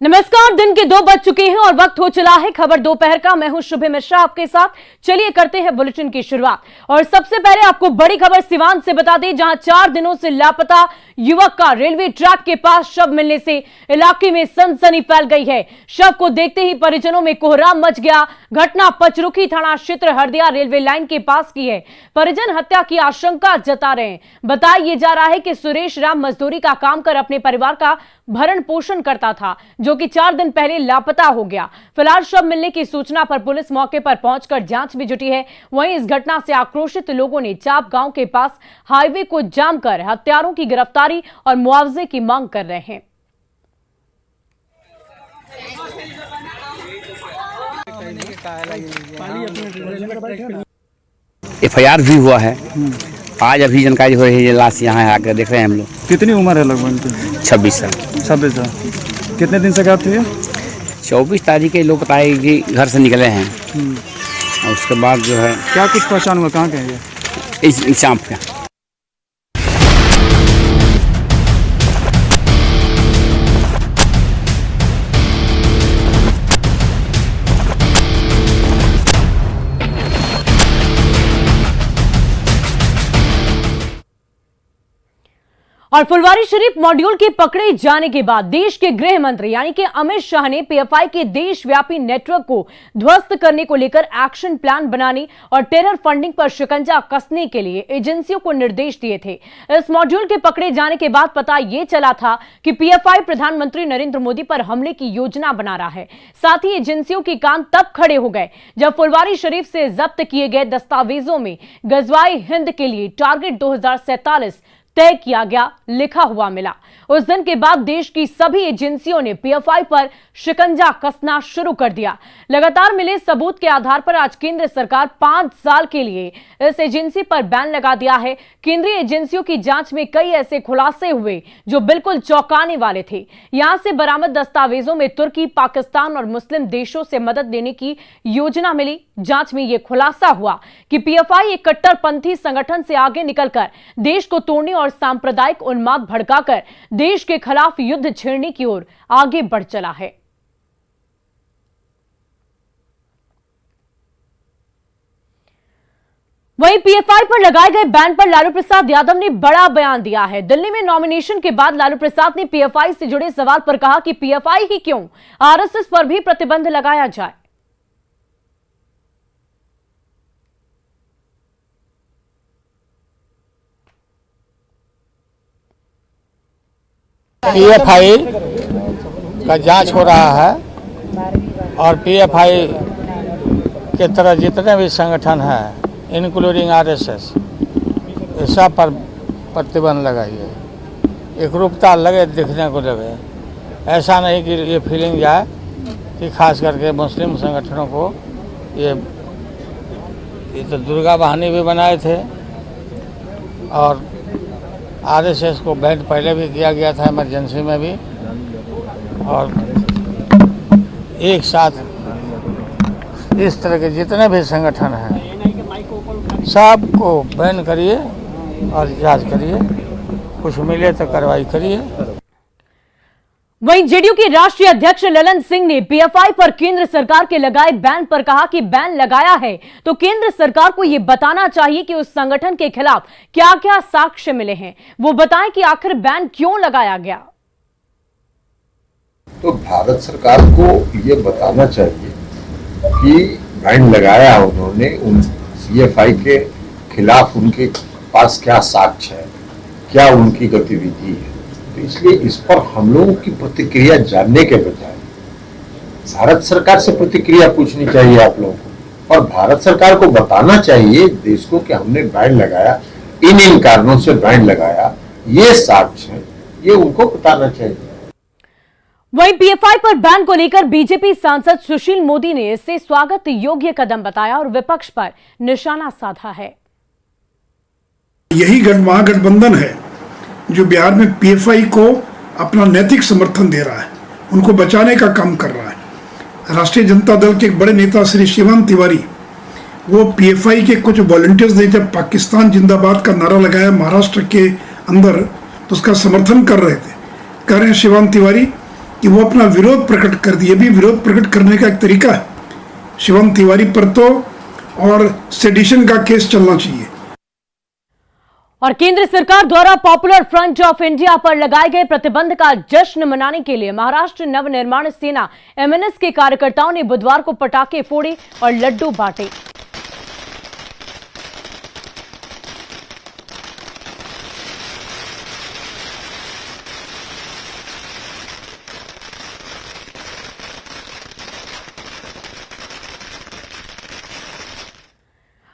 नमस्कार। दिन के 2 बज चुके हैं और वक्त हो चला है खबर दोपहर का। मैं हूं शुभ मिश्रा आपके साथ। चलिए करते हैं बुलेटिन की शुरुआत और सबसे पहले आपको बड़ी खबर सिवान से बता दें, जहां 4 दिनों से लापता युवक का रेलवे ट्रैक के पास शव मिलने से इलाके में सनसनी फैल गई है। शव को देखते ही परिजनों में कोहराम मच गया। घटना पचरुखी थाना क्षेत्र हरदिया रेलवे लाइन के पास की है। परिजन हत्या की आशंका जता रहे हैं। बताया जा रहा है कि सुरेश राम मजदूरी का काम कर अपने परिवार का भरण पोषण करता था, जो कि 4 दिन पहले लापता हो गया। फिलहाल शव मिलने की सूचना पर पुलिस मौके पर पहुंचकर जांच में जुटी है। वहीं इस घटना से आक्रोशित लोगों ने चाप गांव के पास हाईवे को जाम कर हत्यारों की गिरफ्तारी और मुआवजे की मांग कर रहे हैं। FIR भी हुआ है। आज अभी जानकारी हो रही है, लाश यहाँ आकर देख रहे हैं हम लोग। कितनी उम्र है लगभग? 26 साल। 26 साल। कितने दिन से गायब थे? 24 तारीख के लोग बताए कि घर से निकले हैं और उसके बाद जो है क्या कुछ पहचान हुआ? कहाँ के हैं ये? इस चांप का। और फुलवारी शरीफ मॉड्यूल के पकड़े जाने के बाद देश के गृह मंत्री यानी कि अमित शाह ने PFI के देशव्यापी नेटवर्क को ध्वस्त करने को लेकर एक्शन प्लान बनाने और टेरर फंडिंग पर शिकंजा कसने के लिए एजेंसियों को निर्देश दिए थे। इस मॉड्यूल के पकड़े जाने के बाद पता यह चला था कि PFI प्रधानमंत्री नरेंद्र मोदी पर हमले की योजना बना रहा है। साथ ही एजेंसियों के कान तब खड़े हो गए जब फुलवारी शरीफ से जब्त किए गए दस्तावेजों में गजवाए हिंद के लिए टारगेट 2047 तय किया गया लिखा हुआ मिला। उस दिन के बाद देश की सभी एजेंसियों ने PFI पर शिकंजा कसना शुरू कर दिया। लगातार मिले सबूत के आधार पर आज केंद्र सरकार 5 साल के लिए इस एजेंसी पर बैन लगा दिया है। केंद्रीय एजेंसियों की जांच में कई ऐसे खुलासे हुए जो बिल्कुल चौंकाने वाले थे। यहां से बरामद दस्तावेजों में तुर्की, पाकिस्तान और मुस्लिम देशों से मदद देने की योजना मिली। जांच में यह खुलासा हुआ कि PFI एक कट्टरपंथी संगठन से आगे निकलकर देश को तोड़ने और सांप्रदायिक उन्माद भड़काकर देश के खिलाफ युद्ध छेड़ने की ओर आगे बढ़ चला है। वहीं PFI पर लगाए गए बैन पर लालू प्रसाद यादव ने बड़ा बयान दिया है। दिल्ली में नॉमिनेशन के बाद लालू प्रसाद ने PFI से जुड़े सवाल पर कहा कि PFI ही क्यों, RSS पर भी प्रतिबंध लगाया जाए। PFI का जांच हो रहा है और PFI के तरह जितने भी संगठन हैं इंक्लूडिंग RSS, सब पर प्रतिबंध लगाइए। एकरूपता लगे, दिखने को लगे। ऐसा नहीं कि ये फीलिंग जाए कि खास करके मुस्लिम संगठनों को ये तो दुर्गा वाहिनी भी बनाए थे और RSS को बैन पहले भी किया गया था इमरजेंसी में भी, और एक साथ इस तरह के जितने भी संगठन हैं सबको बैन करिए और जांच करिए, कुछ मिले तो कार्रवाई करिए। वहीं जेडीयू के राष्ट्रीय अध्यक्ष ललन सिंह ने PFI पर केंद्र सरकार के लगाए बैन पर कहा कि बैन लगाया है तो केंद्र सरकार को यह बताना चाहिए कि उस संगठन के खिलाफ क्या क्या साक्ष्य मिले हैं। वो बताएं कि आखिर बैन क्यों लगाया गया। तो भारत सरकार को ये बताना चाहिए कि बैन लगाया उन्होंने, उन PFI के खिलाफ उनके पास क्या साक्ष्य है, क्या उनकी गतिविधि है। तो इसलिए इस पर हम लोगों की प्रतिक्रिया जानने के बजाय भारत सरकार से प्रतिक्रिया पूछनी चाहिए आप लोगों को, और भारत सरकार को बताना चाहिए देश को कि हमने बैन लगाया, इन कारणों से बैन लगाया, ये साक्ष्य है, ये उनको बताना चाहिए। वहीं PFI पर बैन को लेकर बीजेपी सांसद सुशील मोदी ने इसे स्वागत योग्य कदम बताया और विपक्ष पर निशाना साधा है। यही महागठबंधन है जो बिहार में PFI को अपना नैतिक समर्थन दे रहा है, उनको बचाने का काम कर रहा है। राष्ट्रीय जनता दल के एक बड़े नेता श्री शिवान तिवारी, वो PFI के कुछ वॉलंटियर्स ने जब पाकिस्तान जिंदाबाद का नारा लगाया महाराष्ट्र के अंदर, तो उसका समर्थन कर रहे थे। कह रहे हैं शिवान तिवारी कि वो अपना विरोध प्रकट कर दिए। भी विरोध प्रकट करने का एक तरीका है। शिवम तिवारी पर तो और सेडिशन का केस चलना चाहिए। और केंद्र सरकार द्वारा पॉपुलर फ्रंट ऑफ इंडिया पर लगाए गए प्रतिबंध का जश्न मनाने के लिए महाराष्ट्र नवनिर्माण सेना एमएनएस के कार्यकर्ताओं ने बुधवार को पटाखे फोड़े और लड्डू बांटे।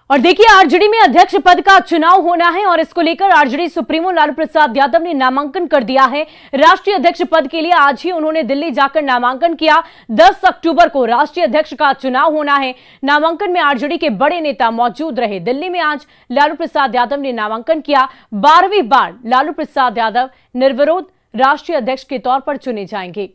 और देखिए, आरजेडी में अध्यक्ष पद का चुनाव होना है और इसको लेकर आरजेडी सुप्रीमो लालू प्रसाद यादव ने नामांकन कर दिया है। राष्ट्रीय अध्यक्ष पद के लिए आज ही उन्होंने दिल्ली जाकर नामांकन किया। 10 अक्टूबर को राष्ट्रीय अध्यक्ष का चुनाव होना है। नामांकन में आरजेडी के बड़े नेता मौजूद रहे। दिल्ली में आज लालू प्रसाद यादव ने नामांकन किया। 12वीं बार लालू प्रसाद यादव निर्विरोध राष्ट्रीय अध्यक्ष के तौर पर चुने जाएंगे।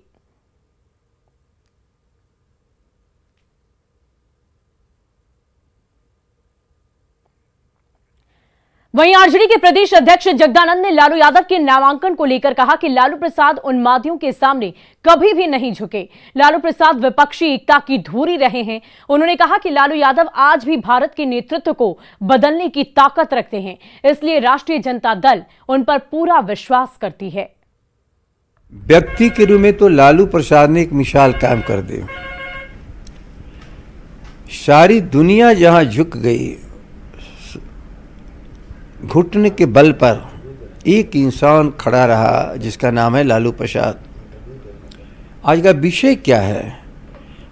वहीं आरजेडी के प्रदेश अध्यक्ष जगदानंद ने लालू यादव के नामांकन को लेकर कहा कि लालू प्रसाद उन्मादियों के सामने कभी भी नहीं झुके। लालू प्रसाद विपक्षी एकता की धुरी रहे हैं। उन्होंने कहा कि लालू यादव आज भी भारत के नेतृत्व को बदलने की ताकत रखते हैं, इसलिए राष्ट्रीय जनता दल उन पर पूरा विश्वास करती है। व्यक्ति के रूप में तो लालू प्रसाद ने एक मिसाल कायम कर दी। सारी दुनिया जहां झुक गई, घुटने के बल पर एक इंसान खड़ा रहा जिसका नाम है लालू प्रसाद। आज का विषय क्या है?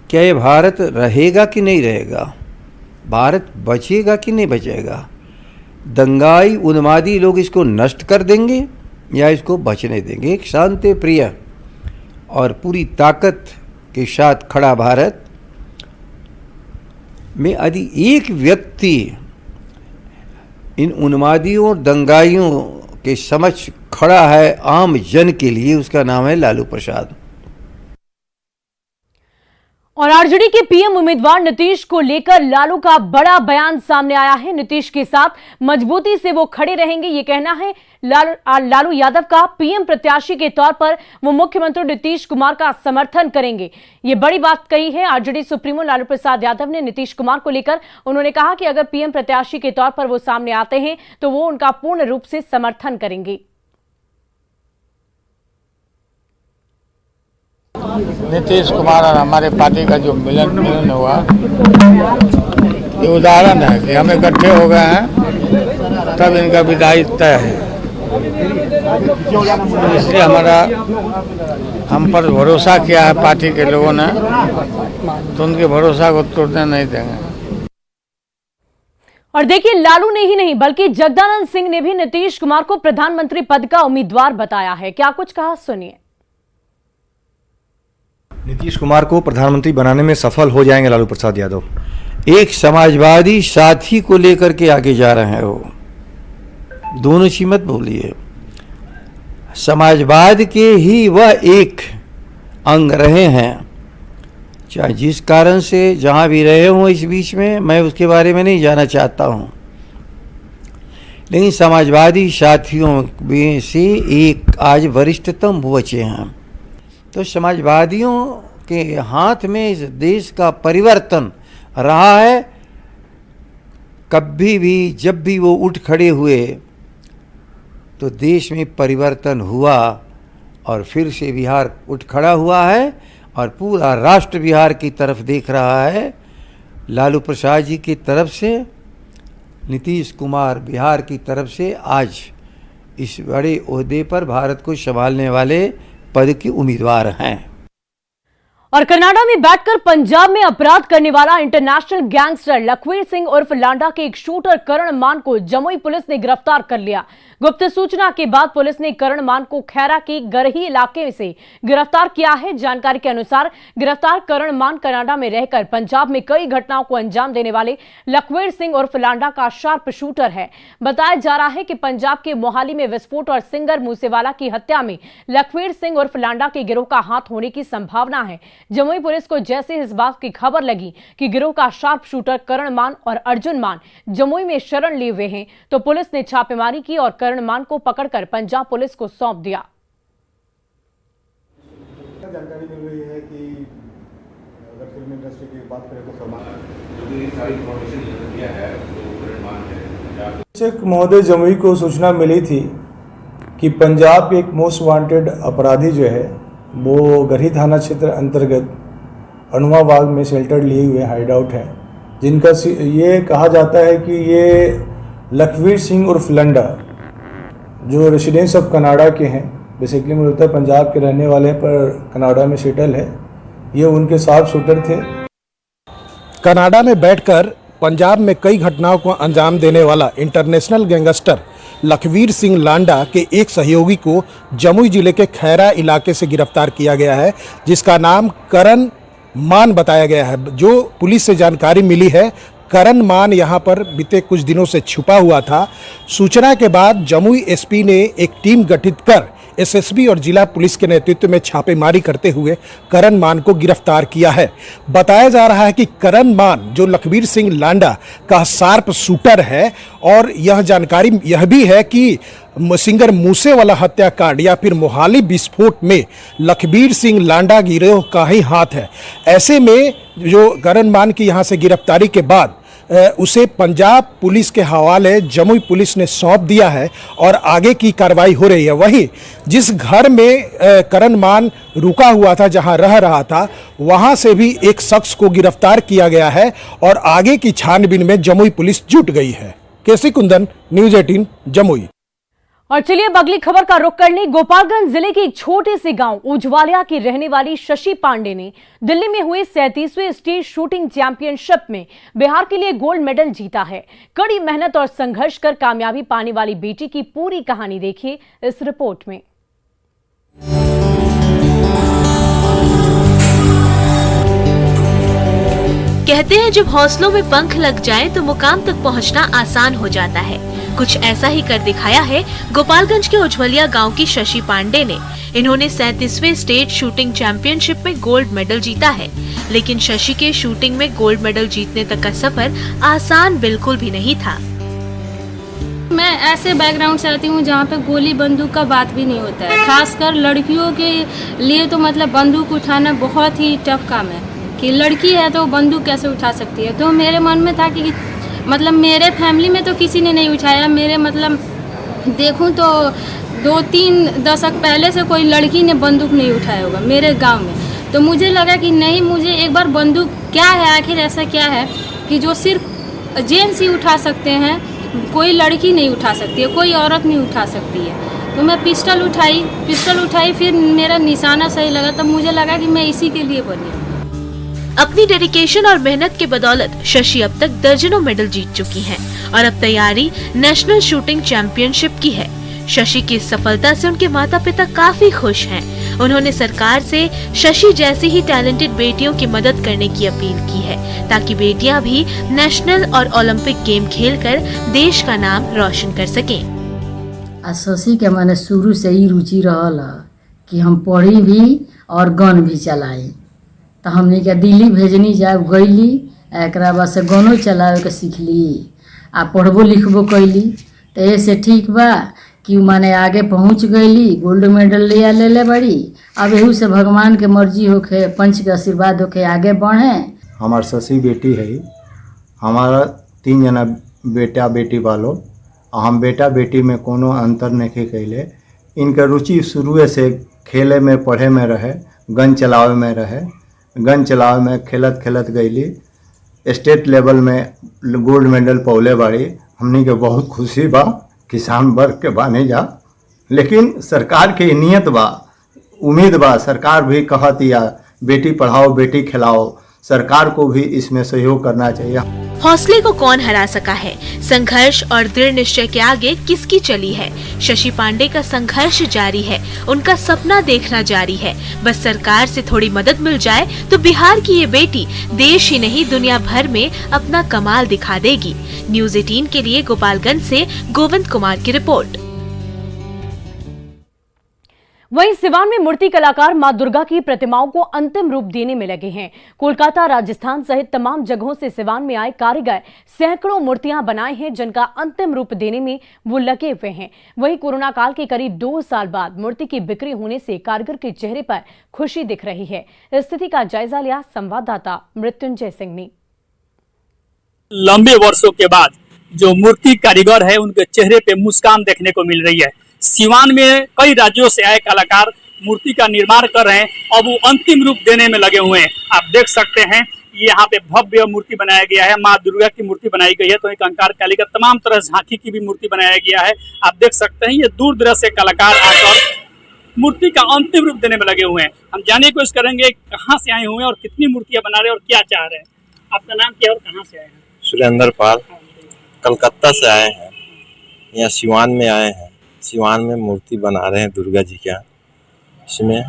क्या ये भारत रहेगा कि नहीं रहेगा? भारत बचेगा कि नहीं बचेगा? दंगाई उन्मादी लोग इसको नष्ट कर देंगे या इसको बचने देंगे? एक शांति प्रिय और पूरी ताकत के साथ खड़ा भारत में यदि एक व्यक्ति इन उन्मादियों और दंगाइयों के समक्ष खड़ा है आम जन के लिए, उसका नाम है लालू प्रसाद। और आरजेडी के पीएम उम्मीदवार नीतीश को लेकर लालू का बड़ा बयान सामने आया है। नीतीश के साथ मजबूती से वो खड़े रहेंगे, ये कहना है लालू यादव का। पीएम प्रत्याशी के तौर पर वो मुख्यमंत्री नीतीश कुमार का समर्थन करेंगे, ये बड़ी बात कही है आरजेडी सुप्रीमो लालू प्रसाद यादव ने नीतीश कुमार को लेकर। उन्होंने कहा कि अगर पीएम प्रत्याशी के तौर पर वो सामने आते हैं तो वो उनका पूर्ण रूप से समर्थन करेंगे। नीतीश कुमार और हमारे पार्टी का जो मिलन हुआ, ये उदाहरण है कि हम इकट्ठे हो गए हैं, तब इनका विदाई तय है। इसलिए हम पर भरोसा किया है पार्टी के लोगों ने, तो उनके भरोसा को तोड़ने नहीं देंगे। और देखिए, लालू ने ही नहीं बल्कि जगदानंद सिंह ने भी नीतीश कुमार को प्रधानमंत्री पद का उम्मीदवार बताया है। क्या कुछ कहा, सुनिए। नीतीश कुमार को प्रधानमंत्री बनाने में सफल हो जाएंगे लालू प्रसाद यादव। एक समाजवादी साथी को लेकर के आगे जा रहे हैं वो, दोनों चीज मत बोलिए। समाजवाद के ही वह एक अंग रहे हैं, चाहे जिस कारण से जहां भी रहे हों इस बीच में, मैं उसके बारे में नहीं जाना चाहता हूं, लेकिन समाजवादी साथियों में से एक आज वरिष्ठतम बचे हैं। तो समाजवादियों के हाथ में इस देश का परिवर्तन रहा है। कभी भी जब भी वो उठ खड़े हुए तो देश में परिवर्तन हुआ और फिर से बिहार उठ खड़ा हुआ है और पूरा राष्ट्र बिहार की तरफ देख रहा है। लालू प्रसाद जी की तरफ से, नीतीश कुमार बिहार की तरफ से आज इस बड़े ओहदे पर भारत को संभालने वाले पद के उम्मीदवार हैं। और कनाडा में बैठकर पंजाब में अपराध करने वाला इंटरनेशनल गैंगस्टर लखवीर सिंह उर्फ लांडा के एक शूटर करण मान को जमुई पुलिस ने गिरफ्तार कर लिया। गुप्त सूचना के बाद पुलिस ने करण मान को खैरा के गरही इलाके से गिरफ्तार किया है। जानकारी के अनुसार गिरफ्तार करण मान कनाडा में रहकर पंजाब में कई घटनाओं को अंजाम देने वाले लखवीर सिंह उर्फ लांडा का शार्प शूटर है। बताया जा रहा है कि पंजाब के मोहाली में विस्फोट और सिंगर मूसेवाला की हत्या में लखवीर सिंह उर्फ लांडा के गिरोह का हाथ होने की संभावना है। जमुई पुलिस को जैसे इस बात की खबर लगी कि गिरोह का शार्प शूटर करण मान और अर्जुन मान जमुई में शरण लिए हुए हैं, तो पुलिस ने छापेमारी की और करण मान को पकड़कर पंजाब पुलिस को सौंप दिया। जानकारी मिल रही है कि अगर फिल्म इंडस्ट्री की बात करें तो सलमान शेख महोदय जमुई को सूचना मिली थी कि पंजाब के एक मोस्ट वांटेड अपराधी जो है वो गढ़ी थाना क्षेत्र अंतर्गत अणुआ बाग में शेल्टर लिए हुए हाइड आउट है, जिनका ये कहा जाता है कि ये लखवीर सिंह उर्फ लंडा जो रेसिडेंस ऑफ कनाडा के हैं, बेसिकली मूलतः पंजाब के रहने वाले पर कनाडा में सेटल है, ये उनके साथ शूटर थे। कनाडा में बैठकर पंजाब में कई घटनाओं को अंजाम देने वाला इंटरनेशनल गैंगस्टर लखवीर सिंह लांडा के एक सहयोगी को जमुई जिले के खैरा इलाके से गिरफ्तार किया गया है, जिसका नाम करण मान बताया गया है। जो पुलिस से जानकारी मिली है, करण मान यहां पर बीते कुछ दिनों से छुपा हुआ था। सूचना के बाद जमुई एसपी ने एक टीम गठित कर एसएसबी और जिला पुलिस के नेतृत्व में छापेमारी करते हुए करण मान को गिरफ्तार किया है। बताया जा रहा है कि करण मान जो लखवीर सिंह लांडा का शार्प शूटर है, और यह जानकारी यह भी है कि सिंगर मूसेवाला हत्याकांड या फिर मोहाली विस्फोट में लखवीर सिंह लांडा गिरोह का ही हाथ है। ऐसे में जो करण मान की यहाँ से गिरफ्तारी के बाद उसे पंजाब पुलिस के हवाले जमुई पुलिस ने सौंप दिया है और आगे की कार्रवाई हो रही है। वहीं जिस घर में करण मान रुका हुआ था, जहां रह रहा था, वहां से भी एक शख्स को गिरफ्तार किया गया है और आगे की छानबीन में जमुई पुलिस जुट गई है। केसी कुंदन, न्यूज़ 18 जमुई। और चलिए अब अगली खबर का रुख करने गोपालगंज जिले के एक छोटे से गांव उजवालिया की रहने वाली शशि पांडे ने दिल्ली में हुए 37वें स्टेट शूटिंग चैंपियनशिप में बिहार के लिए गोल्ड मेडल जीता है। कड़ी मेहनत और संघर्ष कर कामयाबी पाने वाली बेटी की पूरी कहानी देखिए इस रिपोर्ट में। कहते हैं जब हौसलों में पंख लग जाए तो मुकाम तक पहुंचना आसान हो जाता है। कुछ ऐसा ही कर दिखाया है गोपालगंज के उजवलिया गांव की शशि पांडे ने। इन्होंने 37वें स्टेट शूटिंग चैंपियनशिप में गोल्ड मेडल जीता है, लेकिन शशि के शूटिंग में गोल्ड मेडल जीतने तक का सफर आसान बिल्कुल भी नहीं था। मैं ऐसे बैकग्राउंड से आती हूँ जहाँ पे गोली बंदूक का बात भी नहीं होता है। खासकर लड़कियों के लिए तो मतलब बंदूक उठाना बहुत ही टफ काम है कि लड़की है तो बंदूक कैसे उठा सकती है। तो मेरे मन में था कि मतलब मेरे फैमिली में तो किसी ने नहीं उठाया। मेरे मतलब देखूं तो 2-3 दशक पहले से कोई लड़की ने बंदूक नहीं उठाया होगा मेरे गांव में। तो मुझे लगा कि नहीं, मुझे एक बार बंदूक क्या है, आखिर ऐसा क्या है कि जो सिर्फ जेंट्स ही उठा सकते हैं, कोई लड़की नहीं उठा सकती है, कोई औरत नहीं उठा सकती है। तो मैं पिस्टल उठाई, फिर मेरा निशाना सही लगा, तब मुझे लगा कि मैं इसी के लिए बनी। अपनी डेडिकेशन और मेहनत के बदौलत शशि अब तक दर्जनों मेडल जीत चुकी हैं और अब तैयारी नेशनल शूटिंग चैंपियनशिप की है। शशि की इस सफलता से उनके माता पिता काफी खुश हैं। उन्होंने सरकार से शशि जैसी ही टैलेंटेड बेटियों की मदद करने की अपील की है, ताकि बेटियां भी नेशनल और ओलंपिक गेम खेलकर देश का नाम रोशन कर सकें। शशि के मैंने शुरू से ही रुचि रहल कि हम पढ़ी भी और गन भी चलाई। तो हमने क्या दिल्ली भेजनी जाए गईली, एक बाद से गनो चलावे के सीखली आ पढ़बो लिखबो कैली। तो ऐसे ठीक बा कि माने आगे पहुंच गईली, गोल्ड मेडल ले बड़ी। अब यहू से भगवान के मर्जी होके, पंच के आशीर्वाद होके आगे बढ़े। हमार शशि बेटी है, हमारा 3 जना बेटा बेटी वालों, हम बेटा बेटी में कोनो अंतर नहीं कैले। इनका रुचि शुरू से खेले में पढ़े में रहे, गन चलावे में रहे। गन चलावे में खेलत खेलत गईली, स्टेट लेवल में गोल्ड मेडल पौले बाड़ी। हमनी के बहुत खुशी बा, किसान वर्ग के बाने जा। लेकिन सरकार के नियत बा, उम्मीद बा, सरकार भी कहती या बेटी पढ़ाओ बेटी खिलाओ, सरकार को भी इसमें सहयोग करना चाहिए। हौसले को कौन हरा सका है, संघर्ष और दृढ़ निश्चय के आगे किसकी चली है। शशि पांडे का संघर्ष जारी है, उनका सपना देखना जारी है। बस सरकार से थोड़ी मदद मिल जाए तो बिहार की ये बेटी देश ही नहीं दुनिया भर में अपना कमाल दिखा देगी। न्यूज़ 18 के लिए गोपालगंज से गोविंद कुमार की रिपोर्ट। वहीं सिवान में मूर्ति कलाकार मां दुर्गा की प्रतिमाओं को अंतिम रूप देने में लगे हैं। कोलकाता, राजस्थान सहित तमाम जगहों से सिवान में आए कारीगर सैकड़ों मूर्तियां बनाए हैं, जिनका अंतिम रूप देने में वो लगे हुए हैं। वहीं कोरोना काल के करीब 2 साल बाद मूर्ति की बिक्री होने से कारीगर के चेहरे पर खुशी दिख रही है। स्थिति का जायजा लिया संवाददाता मृत्युंजय सिंह ने। लंबे वर्षों के बाद जो मूर्ति कारीगर है उनके चेहरे पे मुस्कान देखने को मिल रही है। सिवान में कई राज्यों से आए कलाकार मूर्ति का निर्माण कर रहे हैं और वो अंतिम रूप देने में लगे हुए हैं। आप देख सकते हैं यहाँ पे भव्य मूर्ति बनाया गया है, माँ दुर्गा की मूर्ति बनाई गई है, तो एक कंकार कालीका तमाम तरह झांकी की भी मूर्ति बनाया गया है। आप देख सकते हैं ये दूर दराज से कलाकार आकर मूर्ति का अंतिम रूप देने में लगे हुए हैं। हम जानने की कोशिश करेंगे कहाँ से आए हुए हैं और कितनी मूर्तियाँ बना रहे हैं और क्या चाह रहे हैं। आपका नाम क्या है और कहाँ से आए हैं? सुरेंद्र पाल, कलकत्ता से आए हैं, यहाँ सिवान में आए हैं। सिवान में मूर्ति बना रहे हैं दुर्गा जी का, इसमें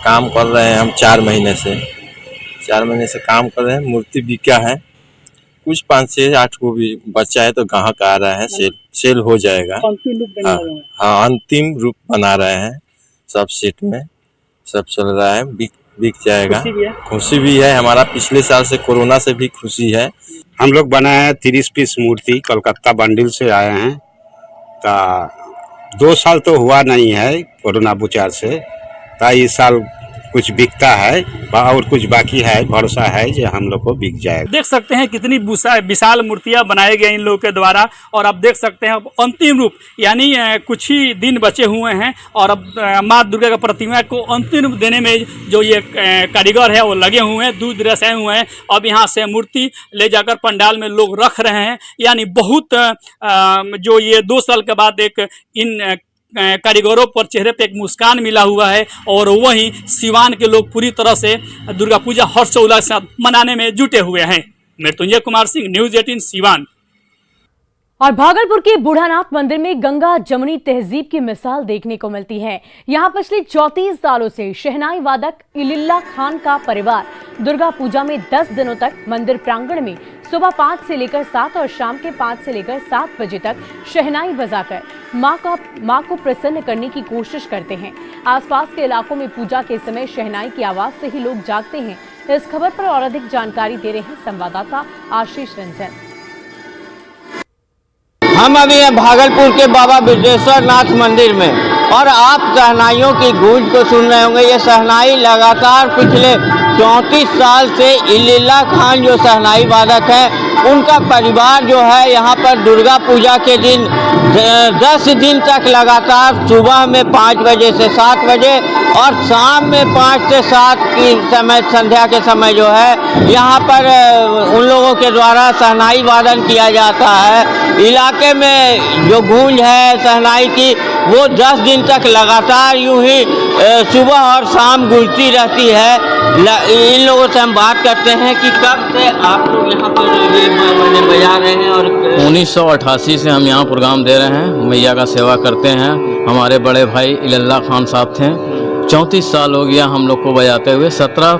काम कर रहे हैं हम 4 महीने से काम कर रहे हैं। मूर्ति बिका है, कुछ 5 से 8 को भी बचा है तो ग्राहक आ रहा है, सेल हो जाएगा। हाँ, अंतिम रूप बना रहे हैं, सब सेट में सब चल रहा है, बिक जाएगा। खुशी भी है हमारा, पिछले साल से कोरोना से भी खुशी है। हम लोग बनाए हैं 30 पीस मूर्ति, कोलकाता बंडल से आए हैं। 2 साल तो हुआ नहीं है कोरोना बुचार से, इस साल कुछ बिकता है और कुछ बाकी है। भरोसा है जो हम लोग को बिक जाएगा। देख सकते हैं कितनी विशाल मूर्तियां बनाई गई इन लोगों के द्वारा और अब देख सकते हैं अब अंतिम रूप यानी कुछ ही दिन बचे हुए हैं और अब माँ दुर्गा का प्रतिमा को अंतिम रूप देने में जो ये कारीगर है वो लगे हुए हैं, दूर दराज से आए हुए हैं। अब यहाँ से मूर्ति ले जाकर पंडाल में लोग रख रहे हैं। यानी बहुत जो ये 2 साल के बाद एक इन कारीगरों पर चेहरे पे एक मुस्कान मिला हुआ है और वहीं सिवान के लोग पूरी तरह से दुर्गा पूजा हर्षोल्लास के साथ मनाने में जुटे हुए हैं। मृत्युंजय कुमार सिंह, न्यूज़ 18 सिवान। और भागलपुर के बूढ़ानाथ मंदिर में गंगा जमुनी तहजीब की मिसाल देखने को मिलती है। यहाँ पिछले 34 सालों से शहनाई वादक इलिल्ला खान का परिवार दुर्गा पूजा में 10 दिनों तक मंदिर प्रांगण में सुबह 5 से लेकर 7 और शाम के 5 से लेकर 7 बजे तक शहनाई बजाकर मां को प्रसन्न करने की कोशिश करते हैं। आसपास के इलाकों में पूजा के समय शहनाई की आवाज से ही लोग जागते हैं। इस खबर पर और अधिक जानकारी दे रहे हैं संवाददाता आशीष रंजन। हम अभी हैं भागलपुर के बाबा बिरजेश्वर नाथ मंदिर में और आप शहनाइयों की गूंज को सुन रहे होंगे। ये शहनाई लगातार पिछले 34 साल से इलिल्ला खान जो शहनाई वादक है उनका परिवार जो है यहाँ पर दुर्गा पूजा के दिन 10 दिन तक लगातार सुबह में 5 बजे से 7 बजे और शाम में 5 से 7 की समय संध्या के समय जो है यहाँ पर उन लोगों के द्वारा शहनाई वादन किया जाता है। इलाके में जो गूंज है शहनाई की वो 10 दिन तक लगातार यूं ही सुबह और शाम गूंजती रहती है। इन लोगों से हम बात करते हैं कि कब से आप लोग यहाँ पर ये बजा रहे हैं। और 1988 से हम यहाँ प्रोग्राम दे रहे हैं, मैया का सेवा करते हैं। हमारे बड़े भाई इलिल्ला खान साहब थे, 34 साल हो गया हम लोग को बजाते हुए। 17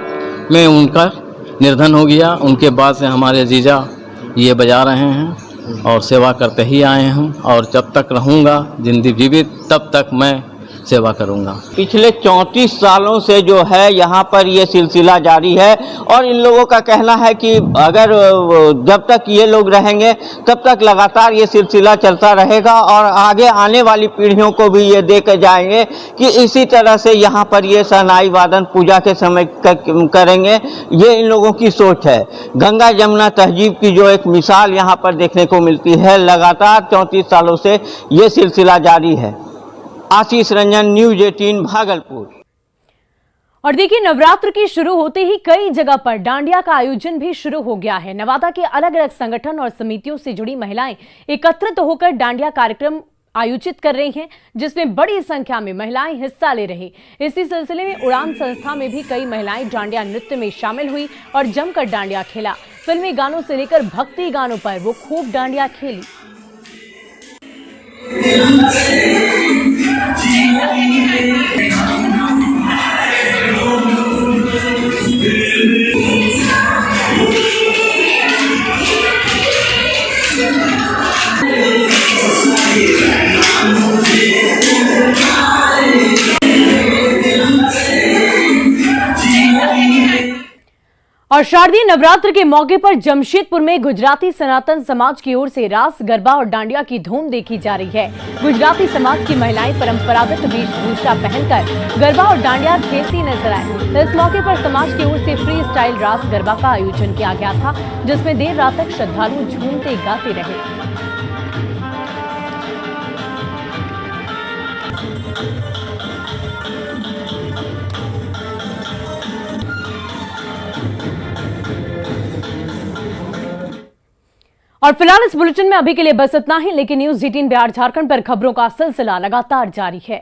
में उनका निर्धन हो गया, उनके बाद से हमारे जीजा ये बजा रहे हैं और सेवा करते ही आए हैं और जब तक रहूँगा जिंदगी जीवित तब तक मैं सेवा करूंगा। पिछले 34 सालों से जो है यहाँ पर ये सिलसिला जारी है और इन लोगों का कहना है कि अगर जब तक ये लोग रहेंगे तब तक लगातार ये सिलसिला चलता रहेगा और आगे आने वाली पीढ़ियों को भी ये दे के जाएंगे कि इसी तरह से यहाँ पर ये शहनाई वादन पूजा के समय करेंगे। ये इन लोगों की सोच है। गंगा जमुना तहजीब की जो एक मिसाल यहाँ पर देखने को मिलती है, लगातार 34 सालों से ये सिलसिला जारी है। आशीष रंजन, न्यूज़ 18 भागलपुर। और देखिए, नवरात्र की शुरू होते ही कई जगह पर डांडिया का आयोजन भी शुरू हो गया है। नवादा के अलग अलग संगठन और समितियों से जुड़ी महिलाएं एकत्रित होकर डांडिया कार्यक्रम आयोजित कर रही हैं, जिसमें बड़ी संख्या में महिलाएं हिस्सा ले रही। इसी सिलसिले में उड़ान संस्था में भी कई महिलाएं डांडिया नृत्य में शामिल हुई और जमकर डांडिया खेला। फिल्मी गानों से लेकर भक्ति गानों पर वो खूब डांडिया खेली। और शारदीय नवरात्र के मौके पर जमशेदपुर में गुजराती सनातन समाज की ओर से रास, गरबा और डांडिया की धूम देखी जा रही है। गुजराती समाज की महिलाएं परंपरागत वेशभूषा पहनकर गरबा और डांडिया खेलती नजर आए। इस मौके पर समाज की ओर से फ्री स्टाइल रास गरबा का आयोजन किया गया था, जिसमें देर रात तक श्रद्धालु झूमते गाते रहे। और फिलहाल इस बुलेटिन में अभी के लिए बस इतना ही, लेकिन न्यूज़ 18 बिहार झारखंड पर खबरों का सिलसिला लगातार जारी है।